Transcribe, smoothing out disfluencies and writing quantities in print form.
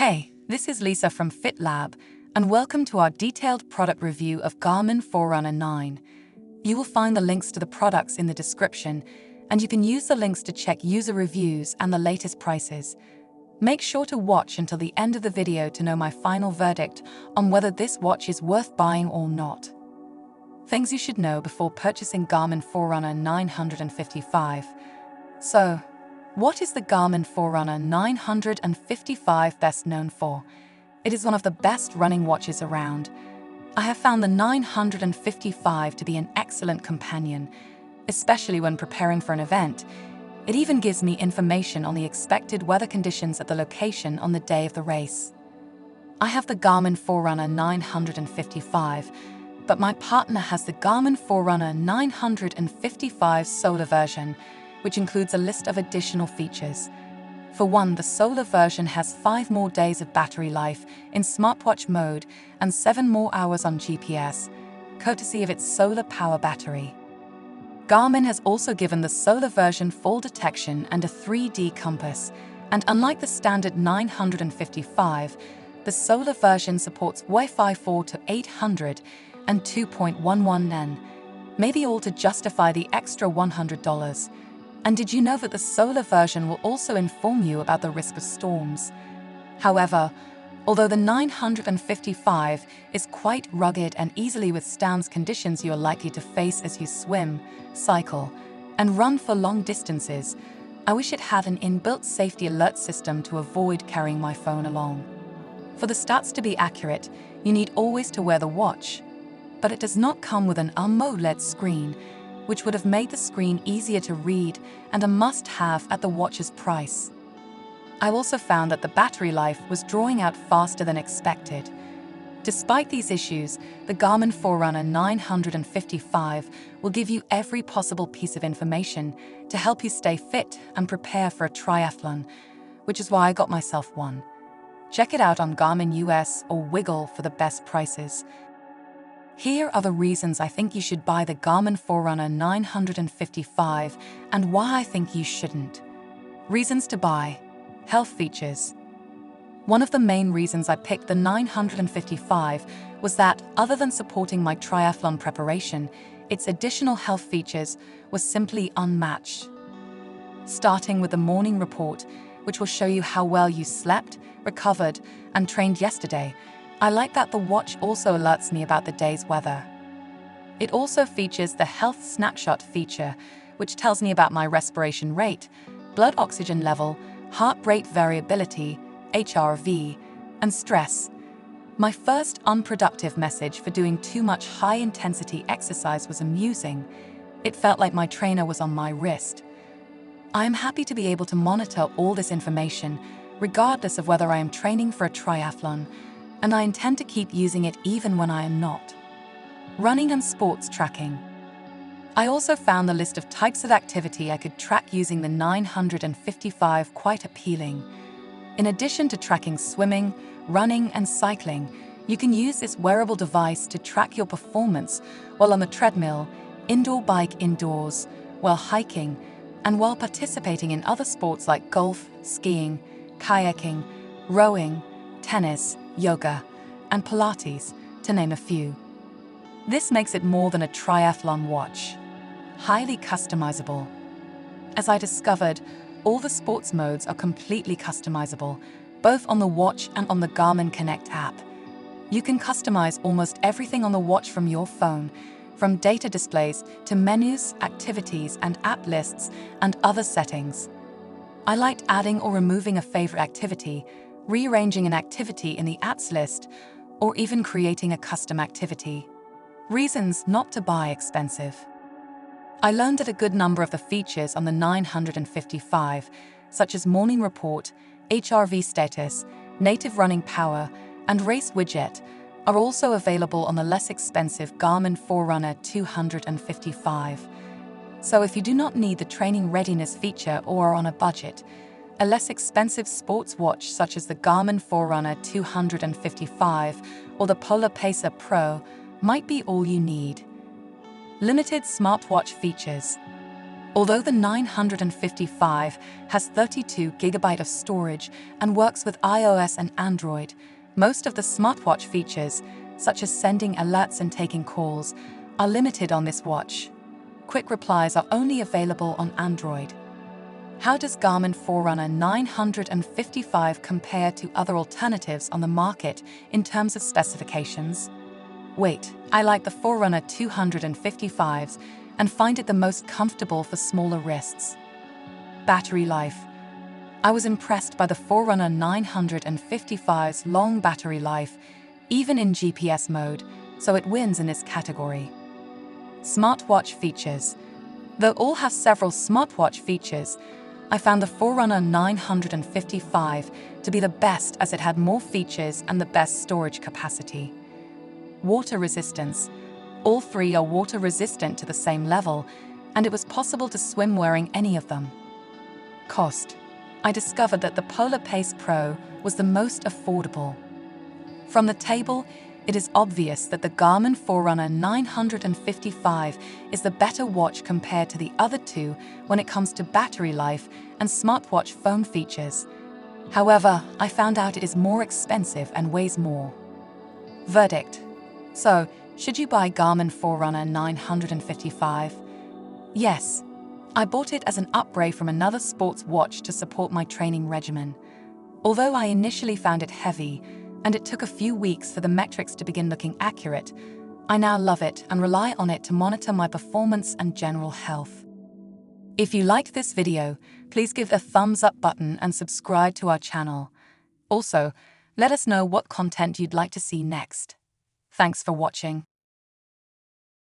Hey, this is Lisa from FitLab, and welcome to our detailed product review of Garmin Forerunner 9. You will find the links to the products in the description, and you can use the links to check user reviews and the latest prices. Make sure to watch until the end of the video to know my final verdict on whether this watch is worth buying or not. Things you should know before purchasing Garmin Forerunner 955. So, what is the Garmin Forerunner 955 best known for? It is one of the best running watches around. I have found the 955 to be an excellent companion, especially when preparing for an event. It even gives me information on the expected weather conditions at the location on the day of the race. I have the Garmin Forerunner 955, but my partner has the Garmin Forerunner 955 Solar version, which includes a list of additional features. For one, the Solar version has 5 more days of battery life in smartwatch mode and 7 more hours on GPS, courtesy of its solar power battery. Garmin has also given the Solar version fall detection and a 3D compass, and unlike the standard 955, the Solar version supports Wi-Fi 4 to 800 and 2.11 N, maybe all to justify the extra $100. And did you know that the Solar version will also inform you about the risk of storms? However, although the 955 is quite rugged and easily withstands conditions you are likely to face as you swim, cycle, and run for long distances, I wish it had an inbuilt safety alert system to avoid carrying my phone along. For the stats to be accurate, you need always to wear the watch, but it does not come with an AMOLED screen, which would have made the screen easier to read and a must-have at the watch's price. I also found that the battery life was drawing out faster than expected. Despite these issues, the Garmin Forerunner 955 will give you every possible piece of information to help you stay fit and prepare for a triathlon, which is why I got myself one. Check it out on Garmin US or Wiggle for the best prices. Here are the reasons I think you should buy the Garmin Forerunner 955 and why I think you shouldn't. Reasons to buy. Health features. One of the main reasons I picked the 955 was that, other than supporting my triathlon preparation, its additional health features were simply unmatched. Starting with the morning report, which will show you how well you slept, recovered, and trained yesterday, I like that the watch also alerts me about the day's weather. It also features the Health Snapshot feature, which tells me about my respiration rate, blood oxygen level, heart rate variability, HRV, and stress. My first unproductive message for doing too much high-intensity exercise was amusing. It felt like my trainer was on my wrist. I am happy to be able to monitor all this information, regardless of whether I am training for a triathlon, and I intend to keep using it even when I am not. Running and sports tracking. I also found the list of types of activity I could track using the 955 quite appealing. In addition to tracking swimming, running, and cycling, you can use this wearable device to track your performance while on the treadmill, indoor bike indoors, while hiking, and while participating in other sports like golf, skiing, kayaking, rowing, tennis, yoga, and Pilates, to name a few. This makes it more than a triathlon watch. Highly customizable. As I discovered, all the sports modes are completely customizable, both on the watch and on the Garmin Connect app. You can customize almost everything on the watch from your phone, from data displays to menus, activities, and app lists, and other settings. I liked adding or removing a favorite activity, rearranging an activity in the apps list, or even creating a custom activity. Reasons not to buy: expensive. I learned that a good number of the features on the 955, such as morning report, HRV status, native running power, and race widget, are also available on the less expensive Garmin Forerunner 255. So if you do not need the training readiness feature or are on a budget, a less expensive sports watch such as the Garmin Forerunner 255 or the Polar Pacer Pro might be all you need. Limited smartwatch features. Although the 955 has 32 GB of storage and works with iOS and Android, most of the smartwatch features, such as sending alerts and taking calls, are limited on this watch. Quick replies are only available on Android. How does Garmin Forerunner 955 compare to other alternatives on the market in terms of specifications? Wait, I like the Forerunner 255s and find it the most comfortable for smaller wrists. Battery life. I was impressed by the Forerunner 955's long battery life, even in GPS mode, so it wins in this category. Smartwatch features. Though all have several smartwatch features, I found the Forerunner 955 to be the best as it had more features and the best storage capacity. Water resistance. All three are water resistant to the same level, and it was possible to swim wearing any of them. Cost. I discovered that the Polar Pace Pro was the most affordable. From the table, it is obvious that the Garmin Forerunner 955 is the better watch compared to the other two when it comes to battery life and smartwatch phone features. However, I found out it is more expensive and weighs more. Verdict. So, should you buy Garmin Forerunner 955? Yes. I bought it as an upgrade from another sports watch to support my training regimen. Although I initially found it heavy, and it took a few weeks for the metrics to begin looking accurate, I now love it and rely on it to monitor my performance and general health. If you liked this video, please give a thumbs up button and subscribe to our channel. Also, let us know what content you'd like to see next. Thanks for watching.